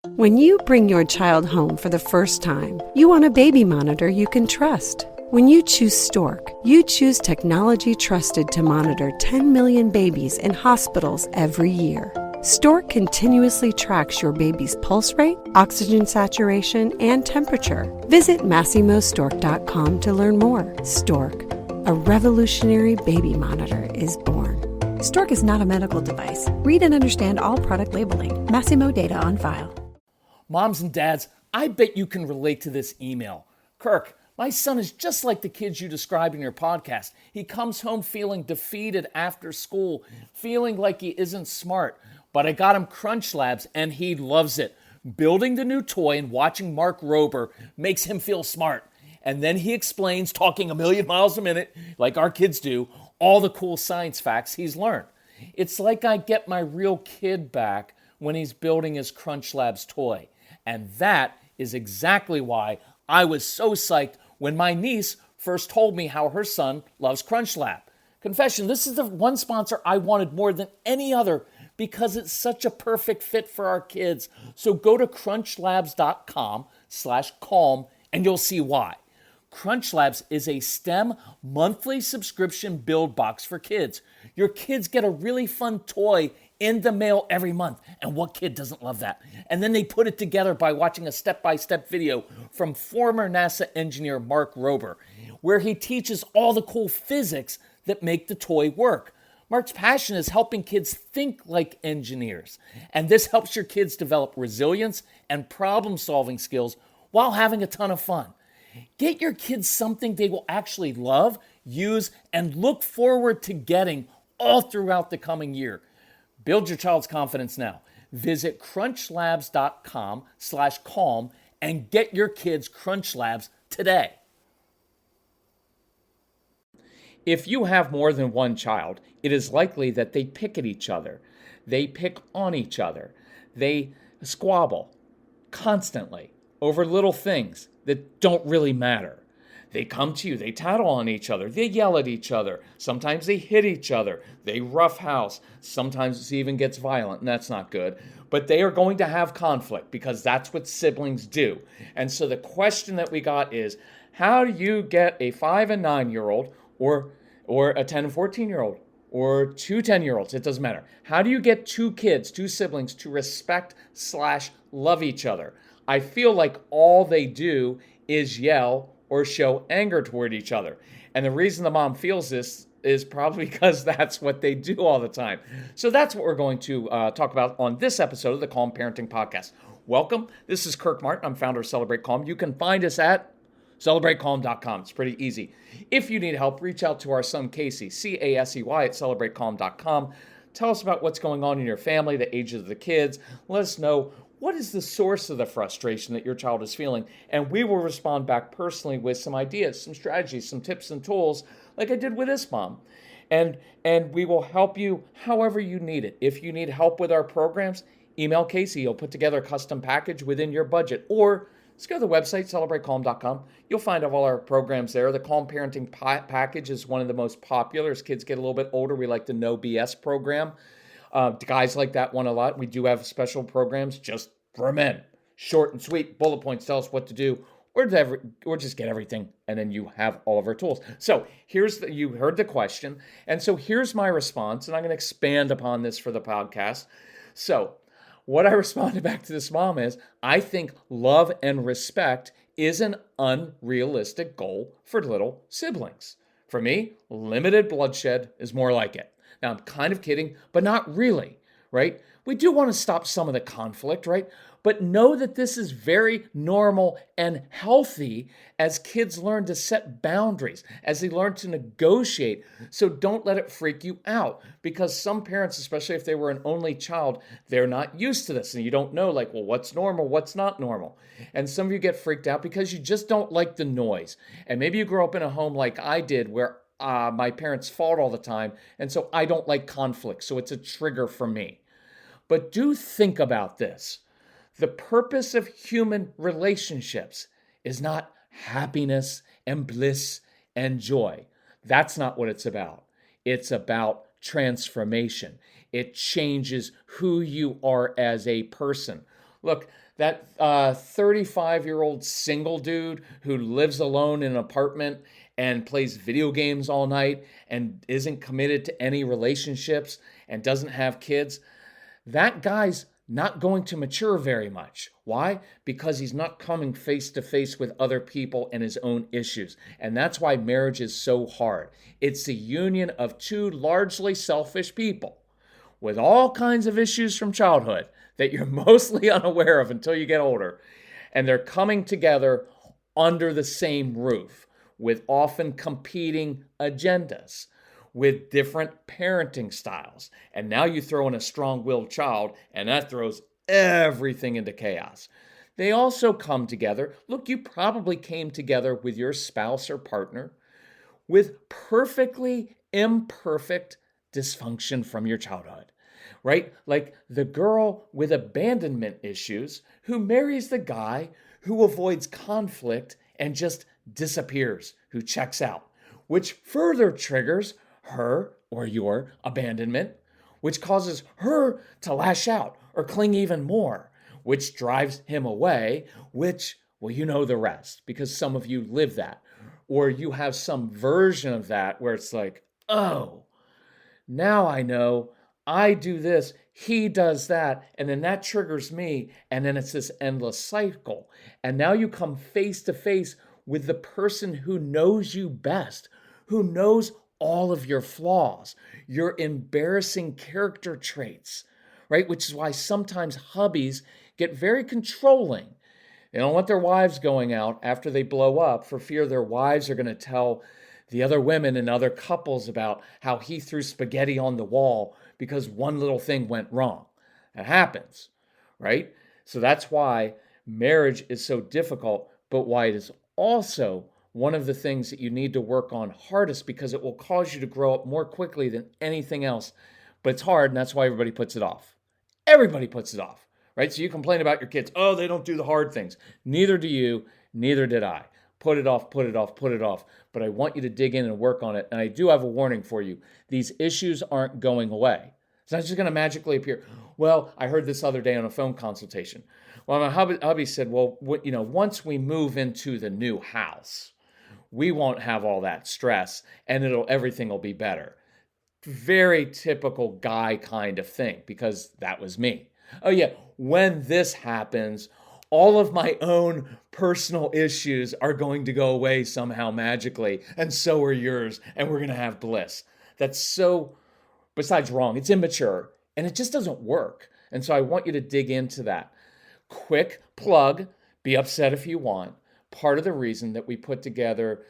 When you bring your child home for the first time, you want a baby monitor you can trust. When you choose Stork, you choose technology trusted to monitor 10 million babies in hospitals every year. Stork continuously tracks your baby's pulse rate, oxygen saturation, and temperature. Visit MassimoStork.com to learn more. Stork, a revolutionary baby monitor, is born. Stork is not a medical device. Read and understand all product labeling. Massimo data on file. Moms and dads, I bet you can relate to this email. Kirk, my son is just like the kids you described in your podcast. He comes home feeling defeated after school, feeling like he isn't smart. But I got him Crunch Labs and he loves it. Building the new toy and watching Mark Rober makes him feel smart. And then he explains, talking a million miles a minute, like our kids do, all the cool science facts he's learned. It's like I get my real kid back when he's building his Crunch Labs toy. And that is exactly why I was so psyched when my niece first told me how her son loves Crunch Lab. Confession, this is the one sponsor I wanted more than any other because it's such a perfect fit for our kids. So go to crunchlabs.com/calm and you'll see why. Crunch Labs is a STEM monthly subscription build box for kids. Your kids get a really fun toy in the mail every month. And what kid doesn't love that? And then they put it together by watching a step-by-step video from former NASA engineer Mark Rober, where he teaches all the cool physics that make the toy work. Mark's passion is helping kids think like engineers. And this helps your kids develop resilience and problem-solving skills while having a ton of fun. Get your kids something they will actually love, use, and look forward to getting all throughout the coming year. Build your child's confidence now. Visit crunchlabs.com/calm and get your kids Crunch Labs today. If you have more than one child, it is likely that they pick at each other. They pick on each other. They squabble constantly over little things that don't really matter. They come to you, they tattle on each other, they yell at each other, sometimes they hit each other, they roughhouse, sometimes it even gets violent, and that's not good. But they are going to have conflict because that's what siblings do. And so the question that we got is, how do you get a 5 and 9-year-old or a 10 and 14-year-old or two 10-year-olds, it doesn't matter. How do you get two siblings to respect/love each other? I feel like all they do is yell or show anger toward each other. And the reason the mom feels this is probably because that's what they do all the time. So that's what we're going to talk about on this episode of the Calm Parenting Podcast. Welcome. This is Kirk Martin. I'm founder of Celebrate Calm. You can find us at CelebrateCalm.com. It's pretty easy. If you need help, reach out to our son Casey, Casey, at CelebrateCalm.com. Tell us about what's going on in your family, the ages of the kids. Let us know what is the source of the frustration that your child is feeling, and we will respond back personally with some ideas, some strategies, some tips and tools, like I did with this mom. And we will help you however you need it. If you need help with our programs, email Casey. He'll put together a custom package within your budget. Or just go to the website, CelebrateCalm.com. You'll find all our programs there. The Calm Parenting Package is one of the most popular. As kids get a little bit older, we like the No BS program. Guys like that one a lot. We do have special programs just for men. Short and sweet, bullet points, tell us what to do, or just get everything, and then you have all of our tools. So you heard the question, and so here's my response, and I'm going to expand upon this for the podcast. So what I responded back to this mom is, I think love and respect is an unrealistic goal for little siblings. For me, limited bloodshed is more like it. Now, I'm kind of kidding, but not really, right? We do want to stop some of the conflict, right? But know that this is very normal and healthy as kids learn to set boundaries, as they learn to negotiate. So don't let it freak you out, because some parents, especially if they were an only child, they're not used to this. And you don't know, like, well, what's normal, what's not normal? And some of you get freaked out because you just don't like the noise. And maybe you grew up in a home like I did, where my parents fought all the time, and so I don't like conflict, so it's a trigger for me. But do think about this. The purpose of human relationships is not happiness and bliss and joy. That's not what it's about. It's about transformation. It changes who you are as a person. Look, that 35-year-old single dude who lives alone in an apartment and plays video games all night and isn't committed to any relationships and doesn't have kids, that guy's not going to mature very much. Why? Because he's not coming face to face with other people and his own issues. And that's why marriage is so hard. It's the union of two largely selfish people with all kinds of issues from childhood that you're mostly unaware of until you get older. And they're coming together under the same roof with often competing agendas, with different parenting styles. And now you throw in a strong-willed child, and that throws everything into chaos. They also come together. Look, you probably came together with your spouse or partner with perfectly imperfect dysfunction from your childhood, right? Like the girl with abandonment issues who marries the guy who avoids conflict and just disappears, who checks out, which further triggers her or your abandonment, which causes her to lash out or cling even more, which drives him away, which, well, you know the rest because some of you live that. Or you have some version of that where it's like, oh, now I know I do this, he does that, and then that triggers me, and then it's this endless cycle. And now you come face to face with the person who knows you best, who knows all of your flaws, your embarrassing character traits, right? Which is why sometimes hubbies get very controlling. They don't want their wives going out after they blow up for fear their wives are going to tell the other women and other couples about how he threw spaghetti on the wall because one little thing went wrong. That happens, right? So that's why marriage is so difficult, but why it is also one of the things that you need to work on hardest because it will cause you to grow up more quickly than anything else. But it's hard, and that's why everybody puts it off. Everybody puts it off, right? So you complain about your kids, oh, they don't do the hard things. Neither do you, neither did I. Put it off, put it off, put it off. But I want you to dig in and work on it. And I do have a warning for you. These issues aren't going away. It's not just going to magically appear. Well, I heard this other day on a phone consultation. Well, my hubby said, well, once we move into the new house, we won't have all that stress and everything will be better. Very typical guy kind of thing because that was me. Oh yeah, when this happens, all of my own personal issues are going to go away somehow magically, and so are yours, and we're going to have bliss. That's so, besides wrong, it's immature, and it just doesn't work. And so I want you to dig into that. Quick plug, be upset if you want. Part of the reason that we put together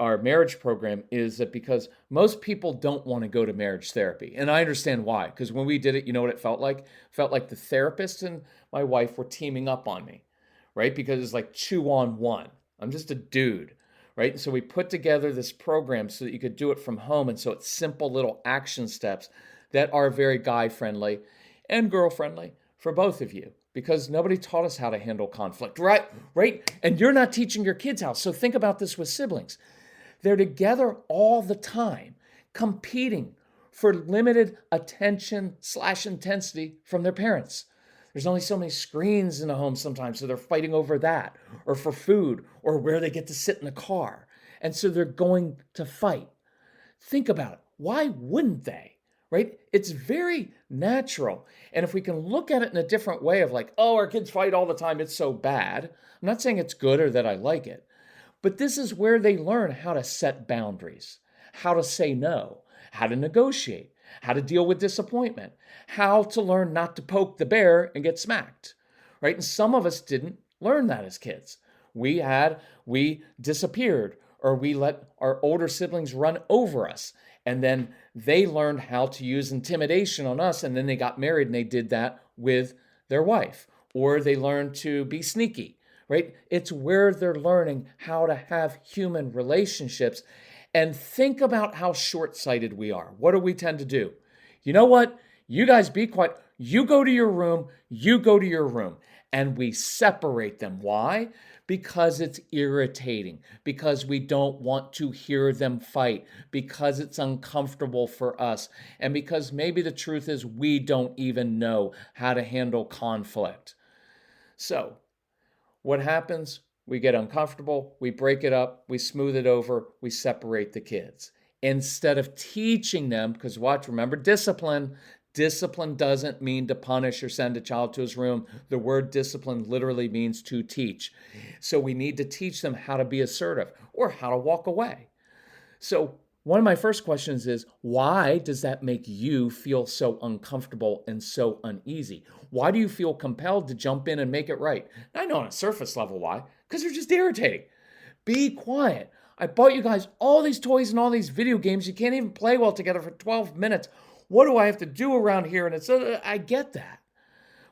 our marriage program is that because most people don't want to go to marriage therapy. And I understand why, because when we did it, you know what it felt like? It felt like the therapist and my wife were teaming up on me, right? Because it's like 2-on-1. I'm just a dude, right? And so we put together this program so that you could do it from home. And so it's simple little action steps that are very guy-friendly and girl-friendly for both of you. Because nobody taught us how to handle conflict, right? And you're not teaching your kids how. So think about this with siblings. They're together all the time, competing for limited attention/intensity from their parents. There's only so many screens in a home sometimes, so they're fighting over that, or for food, or where they get to sit in the car. And so they're going to fight. Think about it. Why wouldn't they? Right? It's very natural. And if we can look at it in a different way of like, oh, our kids fight all the time, it's so bad. I'm not saying it's good or that I like it, but this is where they learn how to set boundaries, how to say no, how to negotiate, how to deal with disappointment, how to learn not to poke the bear and get smacked, right? And some of us didn't learn that as kids. We disappeared, or we let our older siblings run over us. And then they learned how to use intimidation on us, and then they got married and they did that with their wife. Or they learned to be sneaky, right? It's where they're learning how to have human relationships. And think about how short-sighted we are. What do we tend to do? You know what? You guys be quiet. You go to your room, you go to your room. And we separate them. Why? Because it's irritating, because we don't want to hear them fight, because it's uncomfortable for us, and because maybe the truth is we don't even know how to handle conflict. So, what happens? We get uncomfortable, we break it up, we smooth it over, we separate the kids. Instead of teaching them, because remember discipline. Discipline doesn't mean to punish or send a child to his room. The word discipline literally means to teach. So we need to teach them how to be assertive or how to walk away. So one of my first questions is, why does that make you feel so uncomfortable and so uneasy? Why do you feel compelled to jump in and make it right? I know on a surface level why, because they're just irritating. Be quiet. I bought you guys all these toys and all these video games. You can't even play well together for 12 minutes. What do I have to do around here? And I get that.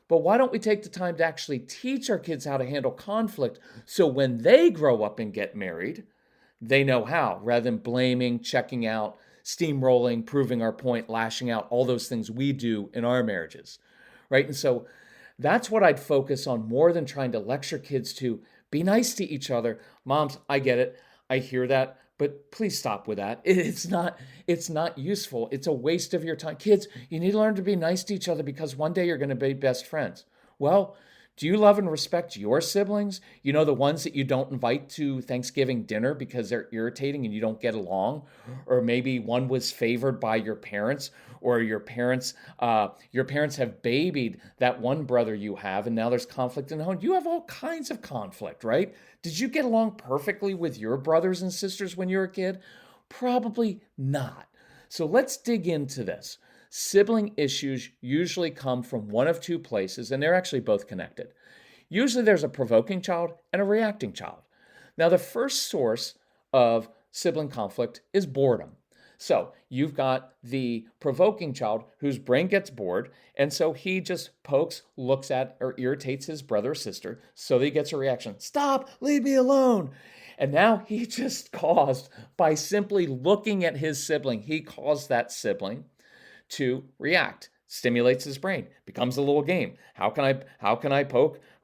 But why don't we take the time to actually teach our kids how to handle conflict so when they grow up and get married, they know how, rather than blaming, checking out, steamrolling, proving our point, lashing out, all those things we do in our marriages, right? And so that's what I'd focus on more than trying to lecture kids to be nice to each other. Moms, I get it. I hear that. But please stop with that. It's not useful. It's a waste of your time. Kids, you need to learn to be nice to each other because one day you're going to be best friends. Well, do you love and respect your siblings? You know, the ones that you don't invite to Thanksgiving dinner because they're irritating and you don't get along? Or maybe one was favored by your parents, or your parents have babied that one brother you have, and now there's conflict in the home. You have all kinds of conflict, right? Did you get along perfectly with your brothers and sisters when you were a kid? Probably not. So let's dig into this. Sibling issues usually come from one of two places, and they're actually both connected. Usually there's a provoking child and a reacting child. Now, the first source of sibling conflict is boredom. So you've got the provoking child whose brain gets bored, and so he just pokes, looks at, or irritates his brother or sister, so that he gets a reaction. Stop, leave me alone. And now he just caused, by simply looking at his sibling, he caused that sibling to react, stimulates his brain, becomes a little game. How can I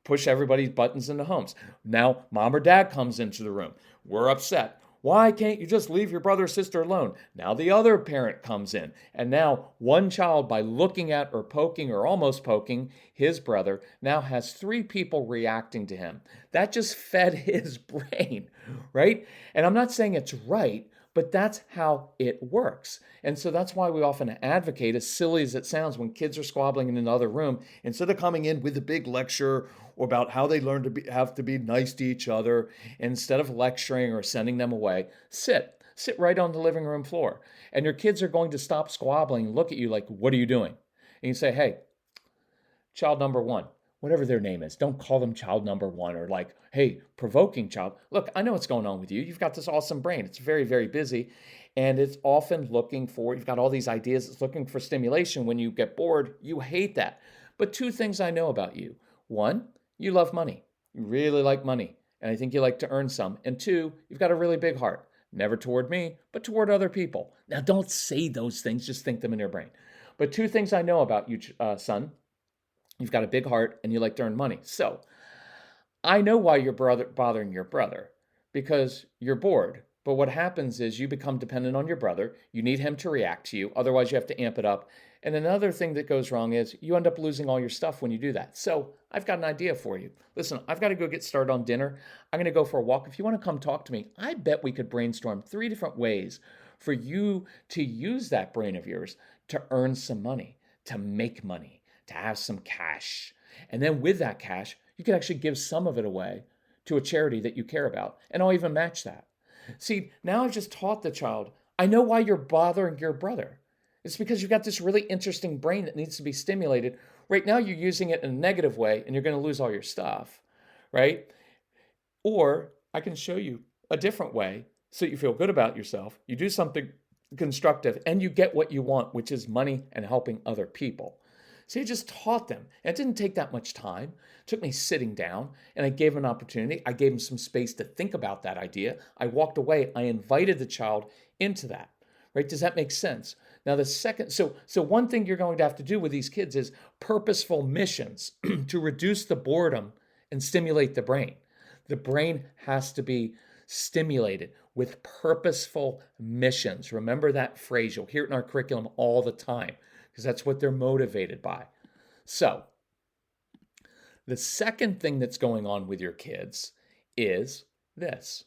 push everybody's buttons into homes? Now mom or dad comes into the room. We're upset. Why can't you just leave your brother or sister alone? Now the other parent comes in. And now one child, by looking at or poking or almost poking his brother, now has three people reacting to him. That just fed his brain, right? And I'm not saying it's right, but that's how it works. And so that's why we often advocate, as silly as it sounds, when kids are squabbling in another room, instead of coming in with a big lecture about how they learn to have to be nice to each other, instead of lecturing or sending them away, sit right on the living room floor. And your kids are going to stop squabbling and look at you like, what are you doing? And you say, hey, child number one, whatever their name is, don't call them child number one, or like, hey, provoking child. Look, I know what's going on with you. You've got this awesome brain. It's very, very busy. And it's often you've got all these ideas. It's looking for stimulation. When you get bored, you hate that. But two things I know about you. One, you love money. You really like money. And I think you like to earn some. And two, you've got a really big heart. Never toward me, but toward other people. Now, don't say those things. Just think them in your brain. But two things I know about you, son. You've got a big heart and you like to earn money. So I know why you're bothering your brother, because you're bored. But what happens is you become dependent on your brother. You need him to react to you. Otherwise, you have to amp it up. And another thing that goes wrong is you end up losing all your stuff when you do that. So I've got an idea for you. Listen, I've got to go get started on dinner. I'm going to go for a walk. If you want to come talk to me, I bet we could brainstorm 3 different ways for you to use that brain of yours to earn some money, to make money, to have some cash. And then with that cash, you could actually give some of it away to a charity that you care about. And I'll even match that. See, now I've just taught the child, I know why you're bothering your brother. It's because you've got this really interesting brain that needs to be stimulated. Right now, you're using it in a negative way, and you're going to lose all your stuff, right? Or I can show you a different way so you feel good about yourself. You do something constructive, and you get what you want, which is money and helping other people. So I just taught them. And it didn't take that much time. It took me sitting down, and I gave them an opportunity. I gave them some space to think about that idea. I walked away. I invited the child into that, right? Does that make sense? Now the second, so one thing you're going to have to do with these kids is purposeful missions to reduce the boredom and stimulate the brain. The brain has to be stimulated with purposeful missions. Remember that phrase. You'll hear it in our curriculum all the time because that's what they're motivated by. So the second thing that's going on with your kids is this.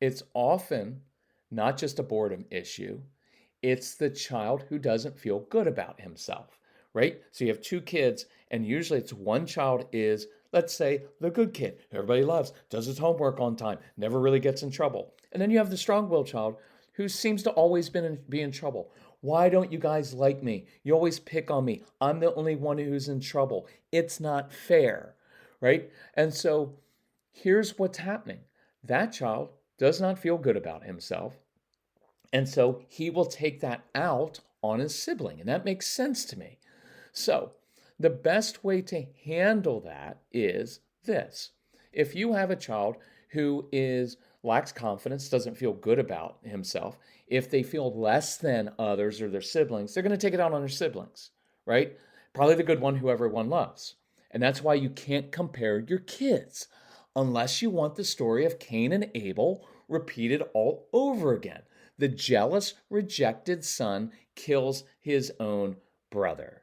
It's often not just a boredom issue. It's the child who doesn't feel good about himself, right? So you have two kids, and usually it's one child is, let's say, the good kid, everybody loves, does his homework on time, never really gets in trouble. And then you have the strong-willed child who seems to always be in trouble. Why don't you guys like me? You always pick on me. I'm the only one who's in trouble. It's not fair, right? And so here's what's happening. That child does not feel good about himself. And so he will take that out on his sibling. And that makes sense to me. So the best way to handle that is this. If you have a child who lacks confidence, doesn't feel good about himself, if they feel less than others or their siblings, they're going to take it out on their siblings, right? Probably the good one who everyone loves. And that's why you can't compare your kids unless you want the story of Cain and Abel repeated all over again. The jealous, rejected son kills his own brother.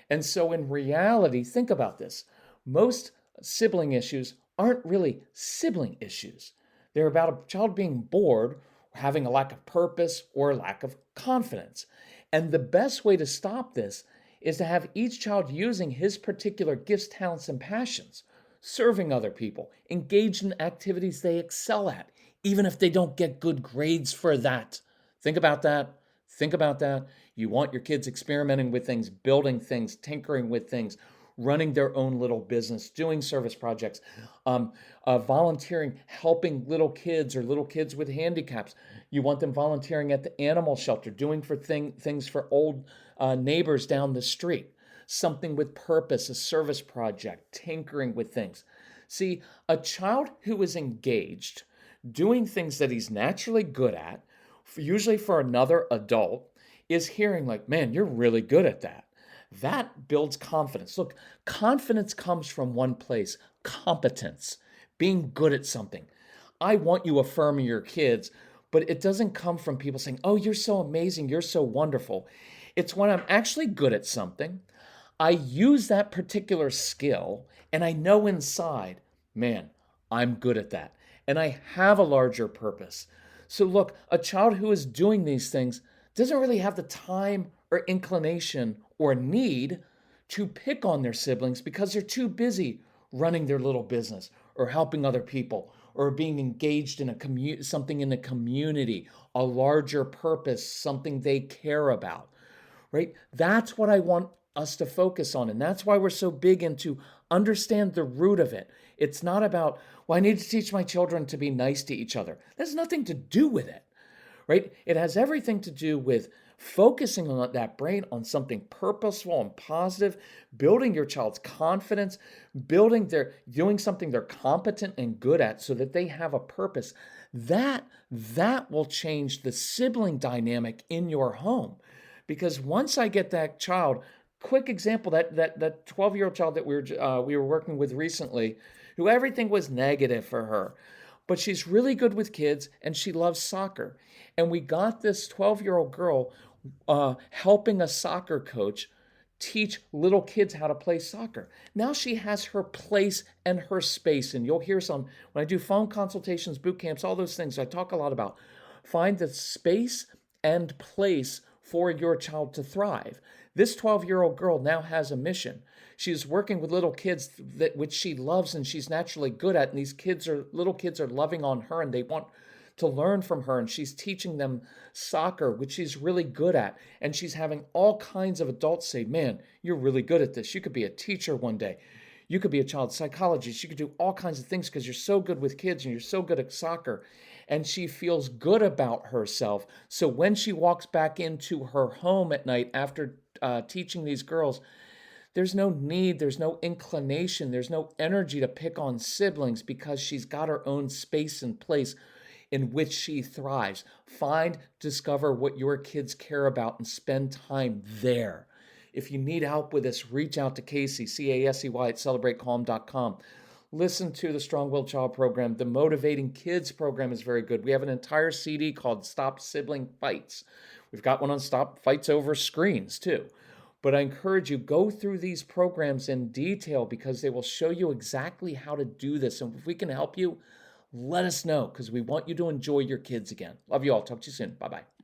And so in reality, think about this. Most sibling issues aren't really sibling issues. They're about a child being bored, having a lack of purpose, or a lack of confidence. And the best way to stop this is to have each child using his particular gifts, talents, and passions, serving other people, engaged in activities they excel at, even if they don't get good grades for that. Think about that. Think about that. You want your kids experimenting with things, building things, tinkering with things, running their own little business, doing service projects, volunteering, helping little kids or little kids with handicaps. You want them volunteering at the animal shelter, doing things for old neighbors down the street, something with purpose, a service project, tinkering with things. See, a child who is engaged, doing things that he's naturally good at, usually for another adult, is hearing like, man, you're really good at that. That builds confidence. Look, confidence comes from one place, competence, being good at something. I want you affirming your kids, but it doesn't come from people saying, oh, you're so amazing, you're so wonderful. It's when I'm actually good at something, I use that particular skill, and I know inside, man, I'm good at that. And I have a larger purpose. So look, a child who is doing these things doesn't really have the time or inclination or need to pick on their siblings because they're too busy running their little business or helping other people or being engaged in something in the community, a larger purpose, something they care about, right? That's what I want us to focus on. And that's why we're so big into understand the root of it. It's not about, well, I need to teach my children to be nice to each other. That has nothing to do with it, right? It has everything to do with focusing on that brain on something purposeful and positive, building your child's confidence, doing something they're competent and good at so that they have a purpose. That will change the sibling dynamic in your home. Because once I get that child, quick example, that 12-year-old child that we were working with recently, who everything was negative for her, but she's really good with kids and she loves soccer. And we got this 12-year-old girl helping a soccer coach teach little kids how to play soccer. Now she has her place and her space. And you'll hear when I do phone consultations, boot camps, all those things, I talk a lot about find the space and place for your child to thrive. This 12-year-old girl now has a mission. She's working with little kids which she loves and she's naturally good at. And these little kids are loving on her and they want to learn from her. And she's teaching them soccer, which she's really good at. And she's having all kinds of adults say, man, you're really good at this. You could be a teacher one day. You could be a child psychologist. You could do all kinds of things because you're so good with kids and you're so good at soccer. And she feels good about herself. So when she walks back into her home at night after teaching these girls, there's no need, there's no inclination, there's no energy to pick on siblings because she's got her own space and place. in which she thrives. Discover what your kids care about and spend time there. If you need help with this, reach out to Casey, C-A-S-E-Y, at celebratecalm.com. Listen to the Strong Willed Child program. The Motivating Kids program is very good. We have an entire CD called Stop Sibling Fights. We've got one on Stop Fights Over Screens, too. But I encourage you, go through these programs in detail because they will show you exactly how to do this. And if we can help you, let us know because we want you to enjoy your kids again. Love you all. Talk to you soon. Bye-bye.